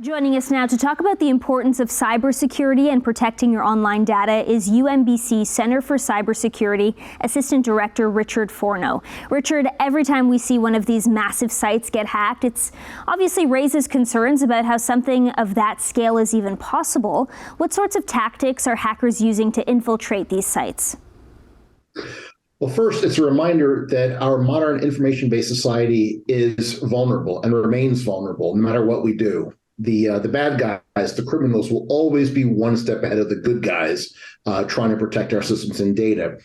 Joining us now to talk about the importance of cybersecurity and protecting your online data is UMBC Center for Cybersecurity Assistant Director Richard Forno. Richard, every time we see one of these massive sites get hacked, it obviously raises concerns about how something of that scale is even possible. What sorts of tactics are hackers using to infiltrate these sites? Well, first, it's a reminder that our modern information-based society is vulnerable and remains vulnerable no matter what we do. The bad guys, the criminals, will always be one step ahead of the good guys trying to protect our systems and data.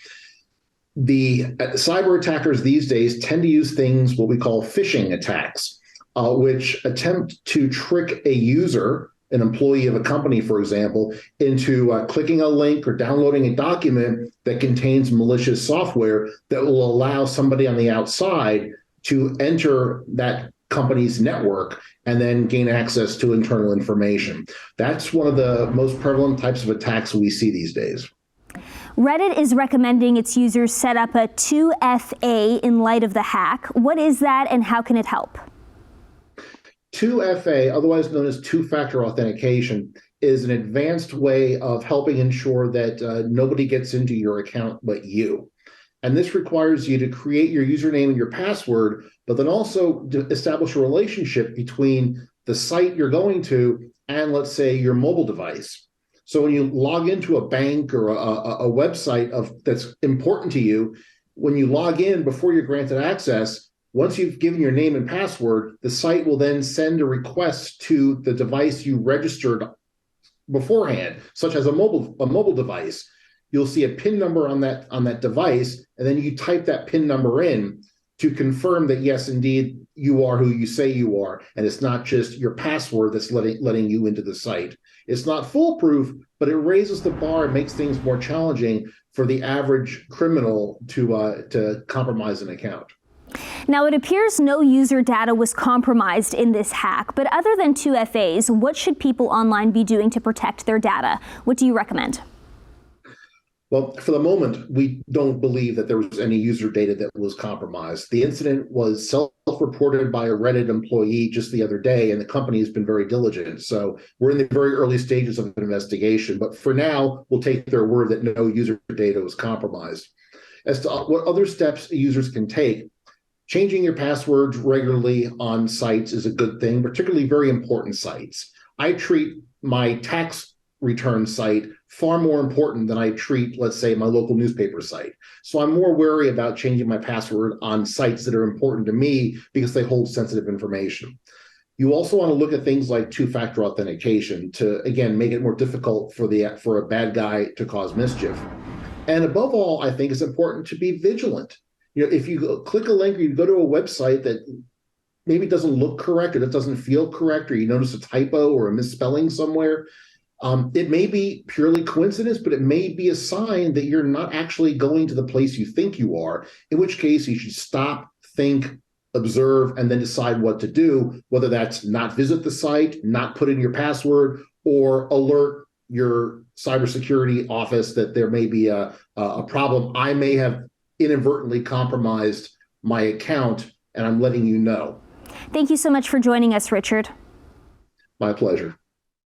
The cyber attackers these days tend to use things what we call phishing attacks, which attempt to trick a user, an employee of a company, for example, into clicking a link or downloading a document that contains malicious software that will allow somebody on the outside to enter that company's network and then gain access to internal information. That's one of the most prevalent types of attacks we see these days. Reddit is recommending its users set up a 2FA in light of the hack. What is that and how can it help? 2FA, otherwise known as two-factor authentication, is an advanced way of helping ensure that nobody gets into your account but you. And this requires you to create your username and your password, but then also to establish a relationship between the site you're going to and, let's say, your mobile device. So when you log into a bank or a website that's important to you, when you log in before you're granted access, once you've given your name and password, the site will then send a request to the device you registered beforehand, such as a mobile device. You'll see a PIN number on that device, and then you type that PIN number in to confirm that, yes, indeed, you are who you say you are, and it's not just your password that's letting you into the site. It's not foolproof, but it raises the bar and makes things more challenging for the average criminal to compromise an account. Now, it appears no user data was compromised in this hack, but other than 2FAs, what should people online be doing to protect their data? What do you recommend? Well, for the moment, we don't believe that there was any user data that was compromised. The incident was self-reported by a Reddit employee just the other day, and the company has been very diligent. So we're in the very early stages of an investigation. But for now, we'll take their word that no user data was compromised. As to what other steps users can take, changing your passwords regularly on sites is a good thing, particularly very important sites. I treat my tax return site far more important than I treat, let's say, my local newspaper site. So I'm more wary about changing my password on sites that are important to me because they hold sensitive information. You also want to look at things like two-factor authentication to, again, make it more difficult for a bad guy to cause mischief. And above all, I think it's important to be vigilant. You know, if you click a link or you go to a website that maybe doesn't look correct or it doesn't feel correct, or you notice a typo or a misspelling somewhere, it may be purely coincidence, but it may be a sign that you're not actually going to the place you think you are, in which case you should stop, think, observe, and then decide what to do, whether that's not visit the site, not put in your password, or alert your cybersecurity office that there may be a problem. I may have inadvertently compromised my account, and I'm letting you know. Thank you so much for joining us, Richard. My pleasure.